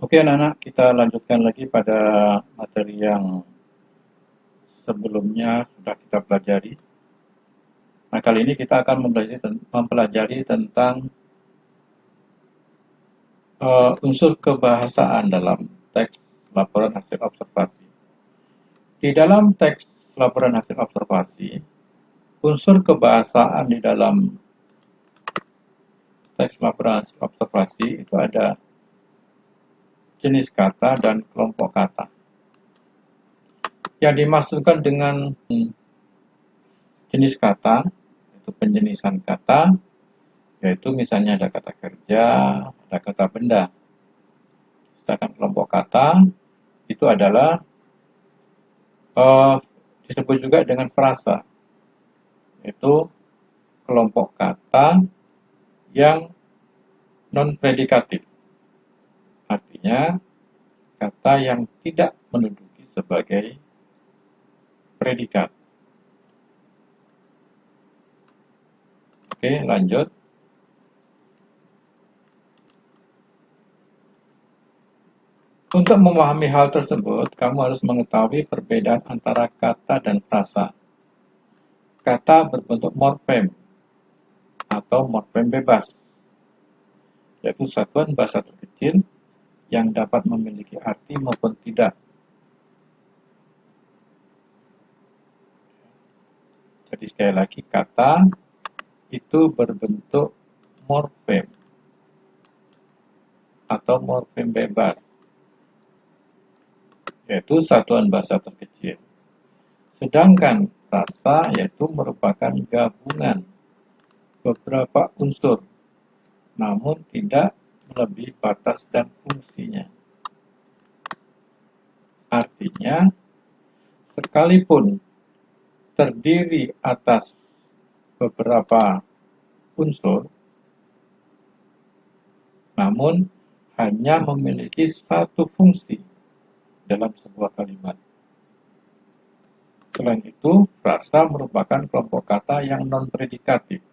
Oke anak-anak, kita lanjutkan lagi pada materi yang sebelumnya sudah kita pelajari. Nah, kali ini kita akan mempelajari tentang unsur kebahasaan dalam teks laporan hasil observasi. Di dalam teks laporan hasil observasi, unsur kebahasaan di dalam teks laporan hasil observasi itu ada jenis kata dan kelompok kata. Yang dimaksudkan dengan jenis kata, itu penjenisan kata, yaitu misalnya ada kata kerja, ada kata benda. Sedangkan kelompok kata itu adalah disebut juga dengan frasa, yaitu kelompok kata yang non-predikatif. Artinya, kata yang tidak menduduki sebagai predikat. Oke, lanjut. Untuk memahami hal tersebut, kamu harus mengetahui perbedaan antara kata dan frasa. Kata berbentuk morfem atau morfem bebas, yaitu satuan bahasa terkecil yang dapat memiliki arti maupun tidak. Jadi sekali lagi, kata itu berbentuk morfem atau morfem bebas, yaitu satuan bahasa terkecil. Sedangkan frasa yaitu merupakan gabungan beberapa unsur, namun tidak melebihi batas dan fungsinya. Artinya, sekalipun terdiri atas beberapa unsur, namun hanya memiliki satu fungsi dalam sebuah kalimat. Selain itu, frasa merupakan kelompok kata yang non-predikatif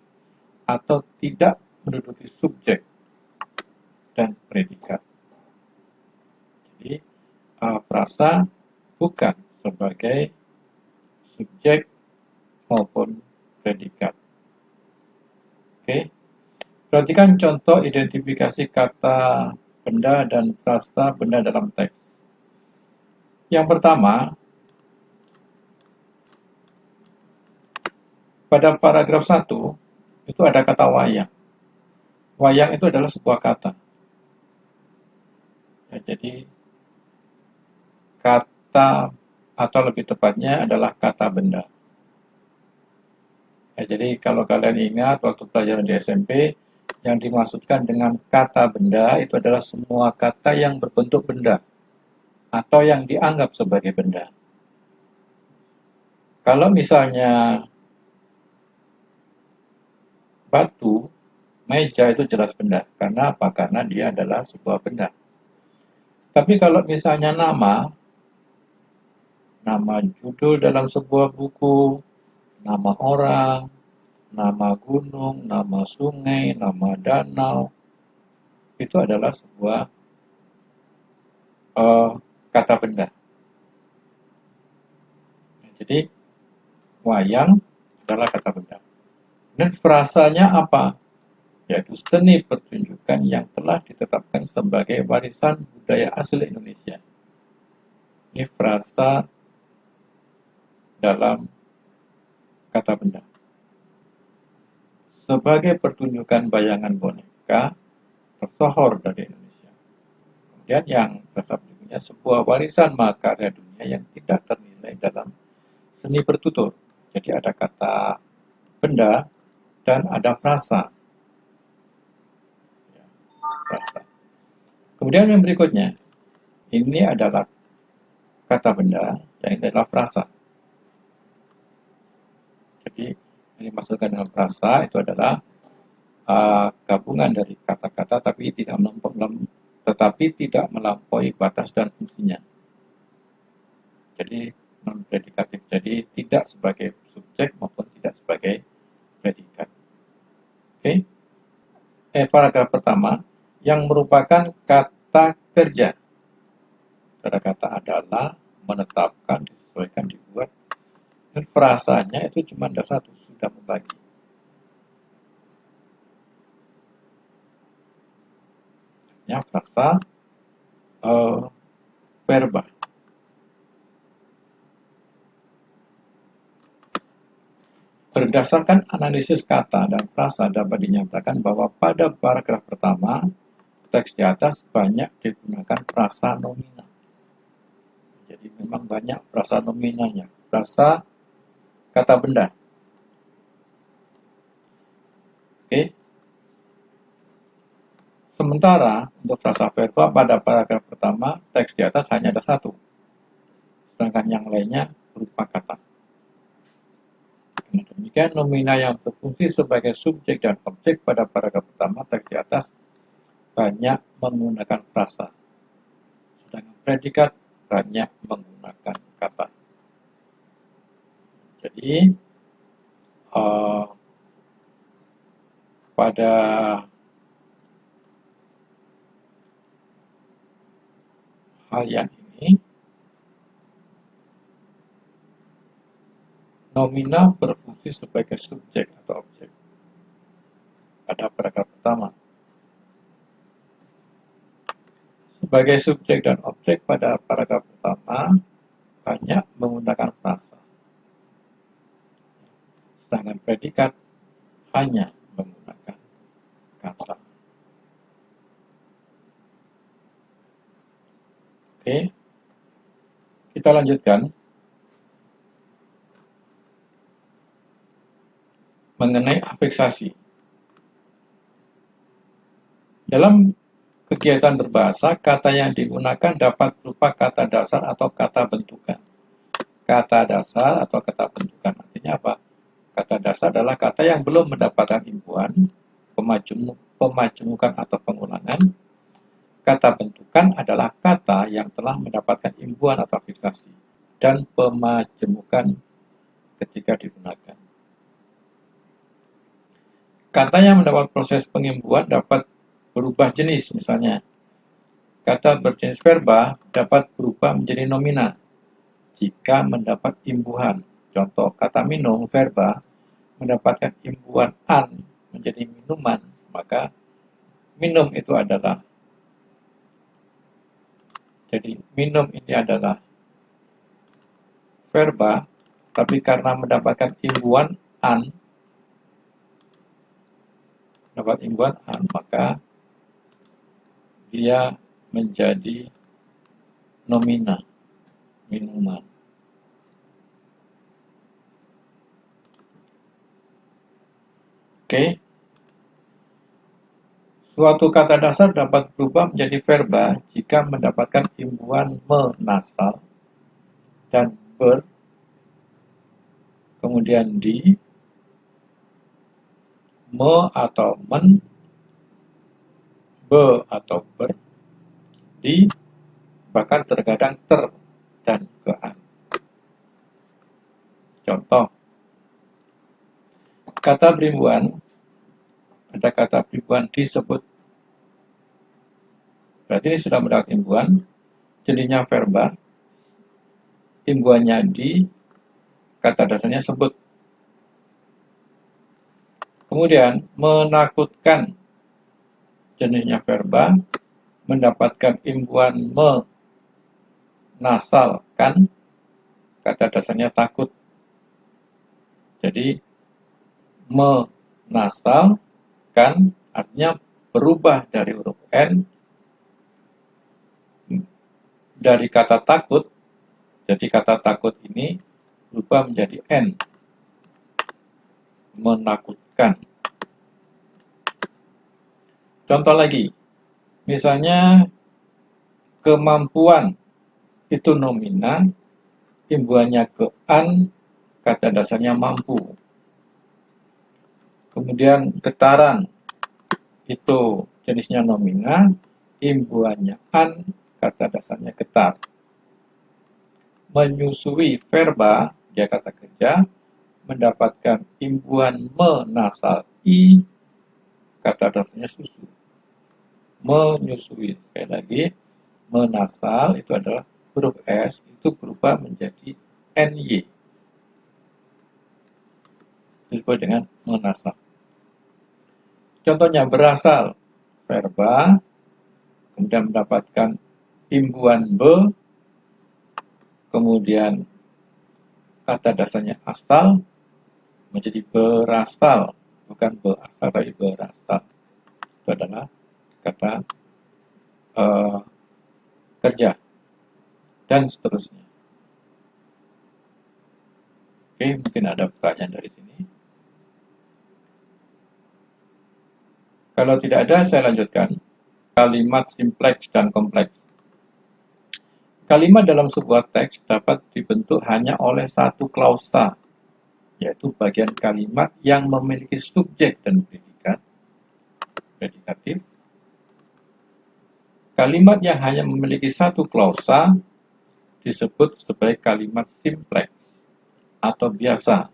atau tidak menduduki subjek dan predikat. Jadi, frasa bukan sebagai subjek maupun predikat. Oke. Perhatikan contoh identifikasi kata benda dan frasa benda dalam teks. Yang pertama, pada paragraf 1, itu ada kata wayang. Wayang itu adalah sebuah kata. Ya, jadi, kata atau lebih tepatnya adalah kata benda. Ya, jadi kalau kalian ingat waktu pelajaran di SMP, yang dimaksudkan dengan kata benda itu adalah semua kata yang berbentuk benda atau yang dianggap sebagai benda. Kalau misalnya batu, meja itu jelas benda. Karena apa? Karena dia adalah sebuah benda. Tapi kalau misalnya nama judul dalam sebuah buku, nama orang, nama gunung, nama sungai, nama danau, itu adalah sebuah kata benda. Jadi, wayang adalah kata benda. Dan frasanya apa? Yaitu seni pertunjukan yang telah ditetapkan sebagai warisan budaya asli Indonesia. Ini frasa dalam kata benda. Sebagai pertunjukan bayangan boneka tersohor dari Indonesia. Kemudian yang frasa berikutnya, sebuah warisan mahakarya dunia yang tidak ternilai dalam seni bertutur. Jadi ada kata benda dan ada frasa. Frasa. Kemudian yang berikutnya, ini adalah kata benda, yang ini adalah frasa. Jadi yang dimaksudkan dengan frasa itu adalah gabungan dari kata-kata tetapi tidak melampaui batas dan fungsinya. Jadi non-predikatif, jadi tidak sebagai subjek maupun tidak sebagai predikat. Oke. Paragraf pertama, yang merupakan kata kerja. Kata kata adalah, menetapkan, disesuaikan, dibuat. Dan frasanya itu cuma ada satu, sudah membagi. Ya, frasa verba. Berdasarkan analisis kata dan frasa dapat dinyatakan bahwa pada paragraf pertama, teks di atas banyak digunakan frasa nomina. Jadi memang banyak frasa nominanya, frasa kata benda. Oke. Sementara untuk frasa verba pada paragraf pertama, teks di atas hanya ada satu, sedangkan yang lainnya berupa kata. Dengan demikian, nomina yang berfungsi sebagai subjek dan objek pada paragraf pertama, teks di atas banyak menggunakan frasa, sedangkan predikat banyak menggunakan kata. Jadi pada hal yang ini, nomina berfungsi sebagai subjek atau objek pada paragraf pertama. Sebagai subjek dan objek pada paragraf pertama banyak menggunakan frasa, sedangkan predikat hanya menggunakan kata. Oke, kita lanjutkan mengenai afiksasi. Dalam kegiatan berbahasa, kata yang digunakan dapat berupa kata dasar atau kata bentukan. Kata dasar atau kata bentukan artinya apa? Kata dasar adalah kata yang belum mendapatkan imbuhan, pemajemukan atau pengulangan. Kata bentukan adalah kata yang telah mendapatkan imbuhan atau afiksasi dan pemajemukan ketika digunakan. Kata yang mendapat proses pengimbuhan dapat berubah jenis, misalnya kata berjenis verba dapat berubah menjadi nomina jika mendapat imbuhan. Contoh, kata minum verba mendapatkan imbuhan an menjadi minuman, maka minum itu adalah, jadi minum ini adalah verba, tapi karena mendapatkan imbuhan an, maka dia menjadi nomina, minuman. Oke. Suatu kata dasar dapat berubah menjadi verba jika mendapatkan imbuhan menasal dan ber, kemudian di, me atau men, be atau ber, di, bahkan terkadang ter dan kean. Contoh, kata perimbuhan, ada kata perimbuhan disebut. Berarti ini sudah mendapat imbuhan, jenisnya verba, imbuhannya di, kata dasarnya sebut. Kemudian, menakutkan, jenisnya verba, mendapatkan imbuhan menasalkan, kata dasarnya takut. Jadi, menasalkan artinya berubah dari huruf N dari kata takut. Jadi kata takut ini berubah menjadi N, menakutkan. Contoh lagi, misalnya kemampuan itu nomina, imbuhannya ke an, kata dasarnya mampu. Kemudian getaran itu jenisnya nomina, imbuhannya an, kata dasarnya getar. Menyusui verba, dia kata kerja, mendapatkan imbuhan menasal i, kata dasarnya susu. Menyusui, sekali lagi, menasal itu adalah huruf S itu berubah menjadi NY. Disebut dengan menasab. Contohnya berasal verba, kemudian mendapatkan imbuhan be, kemudian kata dasarnya asal, menjadi berasal, bukan berasal tapi berasal. Itu adalah kata kerja, dan seterusnya. Oke, mungkin ada pertanyaan dari sini. Kalau tidak ada, saya lanjutkan. Kalimat simpleks dan kompleks. Kalimat dalam sebuah teks dapat dibentuk hanya oleh satu klausa, yaitu bagian kalimat yang memiliki subjek dan predikat, predikatif. Kalimat yang hanya memiliki satu klausa disebut sebagai kalimat simpleks, atau biasa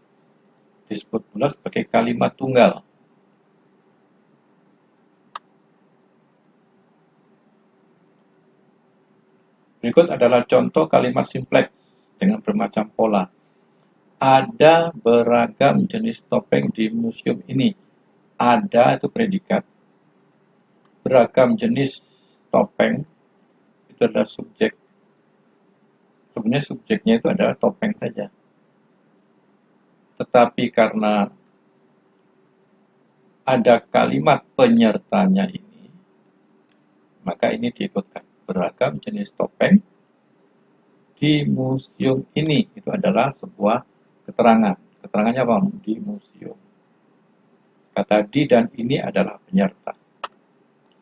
disebut pula sebagai kalimat tunggal. Berikut adalah contoh kalimat simpleks dengan bermacam pola. Ada beragam jenis topeng di museum ini. Ada itu predikat. Beragam jenis topeng itu adalah subjek. Sebenarnya subjeknya itu adalah topeng saja. Tetapi karena ada kalimat penyertanya ini, maka ini diikutkan. Beragam jenis topeng di museum ini. Itu adalah sebuah keterangan. Keterangannya apa? Di museum. Kata di dan ini adalah penyerta.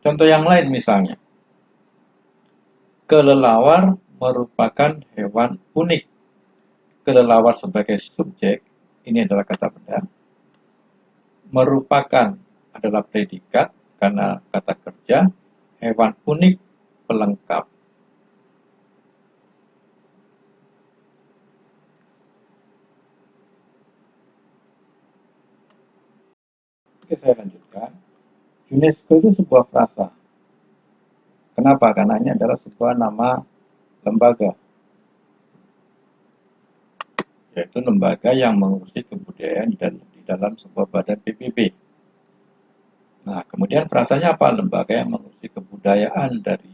Contoh yang lain misalnya. Kelelawar merupakan hewan unik. Kelelawar sebagai subjek, ini adalah kata benda. Merupakan adalah predikat, karena kata kerja. Hewan unik pelengkap. Oke, saya lanjutkan. UNESCO itu sebuah frasa. Kenapa? Karena ini adalah sebuah nama lembaga, yaitu lembaga yang mengurusi kebudayaan di dalam sebuah badan PBB. Nah, kemudian frasanya apa? Lembaga yang mengurusi kebudayaan dari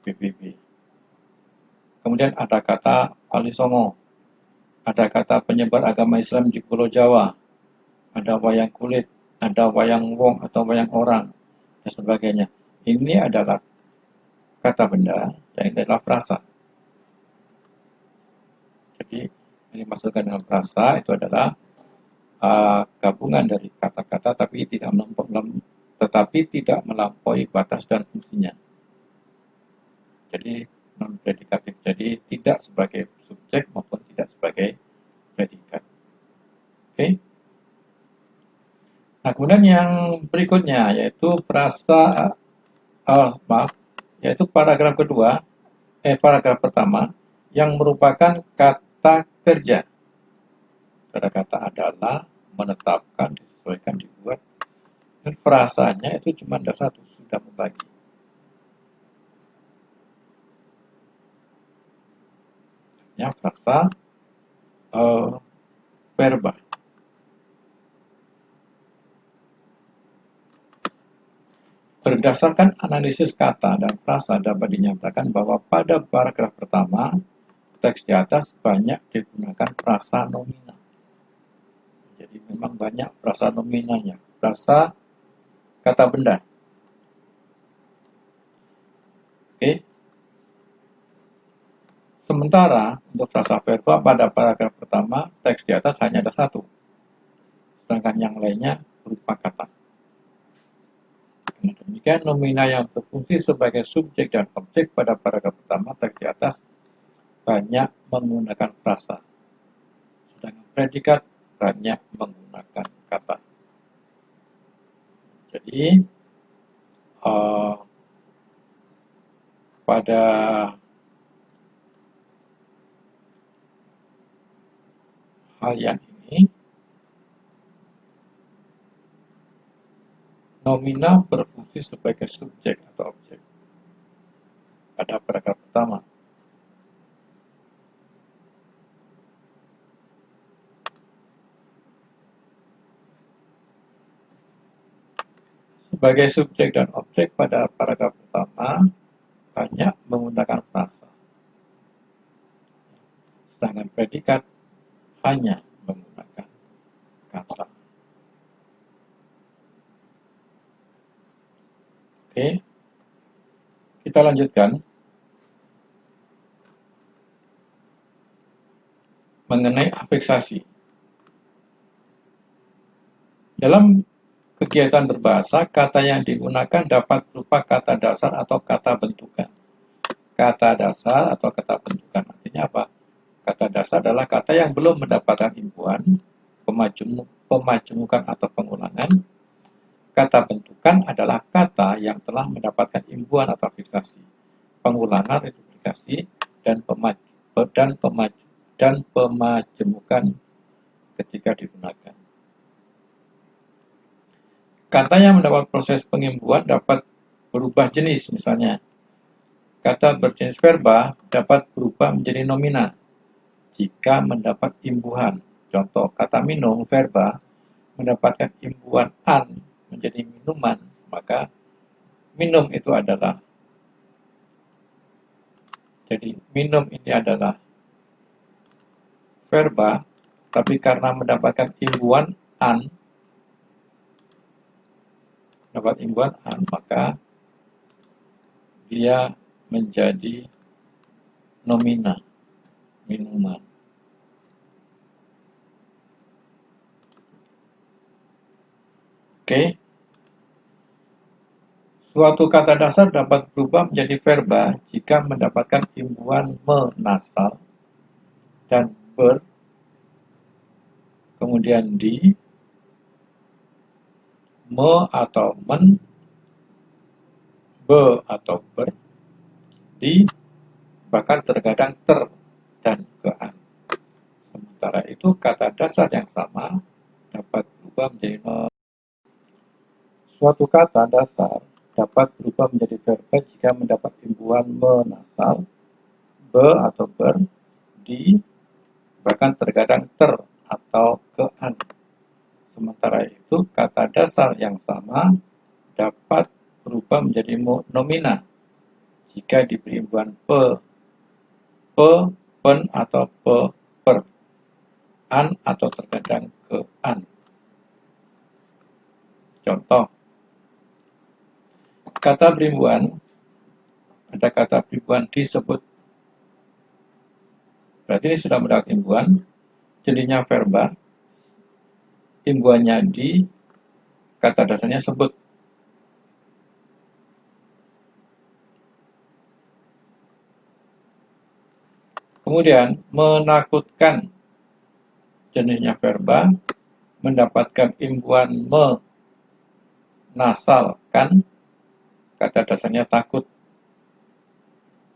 PBB. Kemudian ada kata Wali Songo, ada kata penyebar agama Islam di Pulau Jawa, ada wayang kulit, ada wayang wong atau wayang orang, dan sebagainya. Ini adalah kata benda, yang adalah frasa. Jadi, yang dimaksudkan dengan frasa itu adalah gabungan dari kata-kata tetapi tidak melampaui batas dan fungsinya. Jadi non predikatif, jadi tidak sebagai subjek maupun tidak sebagai predikat. Oke. Nah, kemudian yang berikutnya yaitu frasa yaitu paragraf kedua, paragraf pertama yang merupakan kata kerja. Pada kata adalah, menetapkan, disesuaikan, dibuat. Dan frasanya itu cuma ada satu, sudah membagi. Ya, frasa verba. Berdasarkan analisis kata dan frasa dapat dinyatakan bahwa pada paragraf pertama, teks di atas banyak digunakan frasa nomina. Jadi memang banyak frasa nominanya, frasa kata benda. Oke. Sementara untuk frasa verba pada paragraf pertama, teks di atas hanya ada satu. Sedangkan yang lainnya berupa kata. Dengan demikian, nomina yang berfungsi sebagai subjek dan objek pada paragraf pertama teks di atas banyak menggunakan frasa. Sedangkan predikat banyak menggunakan kata. Jadi, pada hal yang ini, nomina berfungsi sebagai subjek atau objek pada paragraf pertama. Sebagai subjek dan objek pada paragraf pertama banyak menggunakan frasa, sedangkan predikat hanya menggunakan kata. Oke, kita lanjutkan mengenai afiksasi. Dalam kegiatan berbahasa, kata yang digunakan dapat berupa kata dasar atau kata bentukan. Kata dasar atau kata bentukan artinya apa? Kata dasar adalah kata yang belum mendapatkan imbuhan, pemajemukan atau pengulangan. Kata bentukan adalah kata yang telah mendapatkan imbuhan atau afiksasi, pengulangan, reduplikasi, dan pemajemukan ketika digunakan. Kata yang mendapat proses pengimbuhan dapat berubah jenis, misalnya kata berjenis verba dapat berubah menjadi nomina jika mendapat imbuhan. Contoh, kata minum, verba, mendapatkan imbuhan an menjadi minuman, maka minum itu adalah, jadi minum ini adalah verba, tapi karena mendapatkan imbuhan an, maka dia menjadi nomina, minuman. Oke. Suatu kata dasar dapat berubah menjadi verba jika mendapatkan imbuhan menasal dan ber, kemudian di, me atau men, be atau ber, di, bahkan terkadang ter dan kean. Sementara itu kata dasar yang sama dapat berubah menjadi suatu kata dasar dapat berubah menjadi verba jika mendapat imbuhan menasal, be atau ber, di, bahkan terkadang ter atau kean. Sementara itu kata dasar yang sama dapat berubah menjadi nomina jika diberi imbuhan pe, pen atau per, an atau terkadang kean. Contoh, kata berimbuhan, ada kata berimbuhan disebut, berarti ini sudah mendapat imbuhan, jadinya verba, imbuhannya di, kata dasarnya sebut. Kemudian menakutkan, jenisnya verba, mendapatkan imbuhan menasalkan, kata dasarnya takut.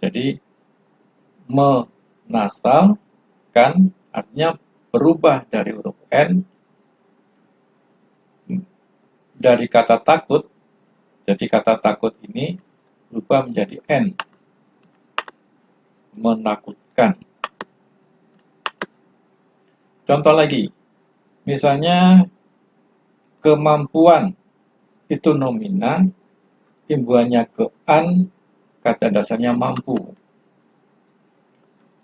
Jadi menasalkan artinya berubah dari huruf N dari kata takut. Jadi kata takut ini berubah menjadi N, menakutkan. Contoh lagi, misalnya kemampuan itu nomina, imbuhannya ke an, kata dasarnya mampu.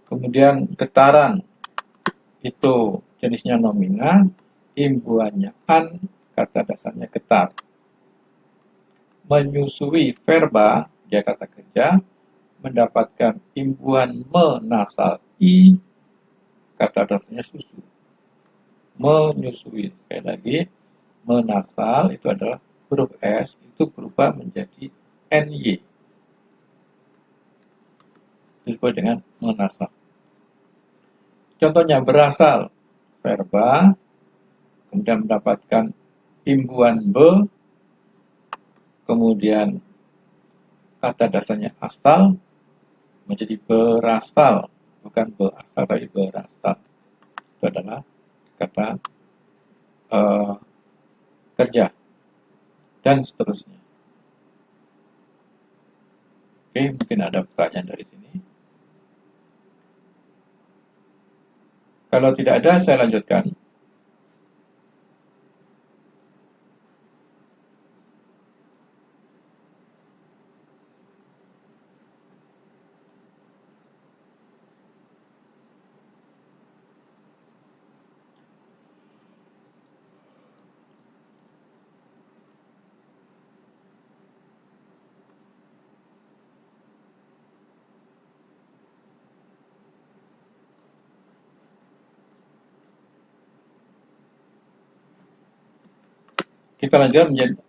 Kemudian getaran itu jenisnya nomina, imbuhannya an, kata dasarnya getar. Menyusui verba, dia kata kerja, mendapatkan imbuhan menasal i, kata dasarnya susu. Menyusui, sekali lagi, menasal itu adalah huruf S, itu berubah menjadi NY. Disebut dengan menasal. Contohnya berasal, verba, kemudian mendapatkan imbuhan be, kemudian kata dasarnya asal, menjadi berasal, bukan berasal tapi berasal. Itu adalah kata kerja, dan seterusnya. Oke, mungkin ada pertanyaan dari sini. Kalau tidak ada, saya lanjutkan.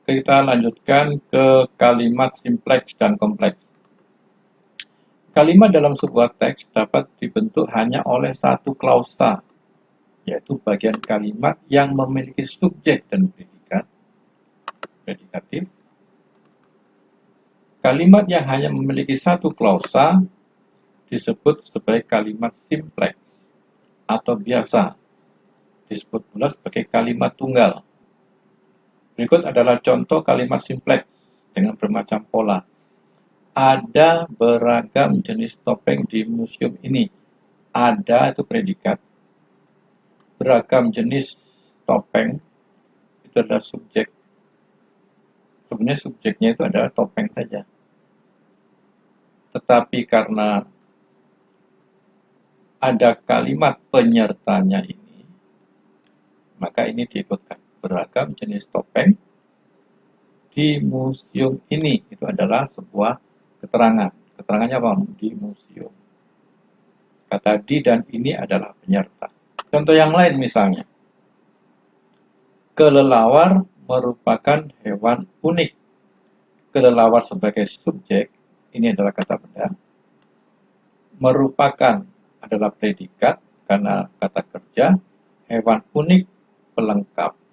kita lanjutkan ke kalimat simpleks dan kompleks. Kalimat dalam sebuah teks dapat dibentuk hanya oleh satu klausa, yaitu bagian kalimat yang memiliki subjek dan predikat, predikatif. Kalimat yang hanya memiliki satu klausa disebut sebagai kalimat simpleks, atau biasa disebut pula sebagai kalimat tunggal. Berikut adalah contoh kalimat simpleks dengan bermacam pola. Ada beragam jenis topeng di museum ini. Ada itu predikat. Beragam jenis topeng itu adalah subjek. Sebenarnya subjeknya itu adalah topeng saja. Tetapi karena ada kalimat penyertanya ini, maka ini diikutkan. Beragam jenis topeng di museum ini. Itu adalah sebuah keterangan. Keterangannya apa? Di museum. Kata di dan ini adalah penyerta. Contoh yang lain misalnya. Kelelawar merupakan hewan unik. Kelelawar sebagai subjek, ini adalah kata benda. Merupakan adalah predikat karena kata kerja. Hewan unik pelengkap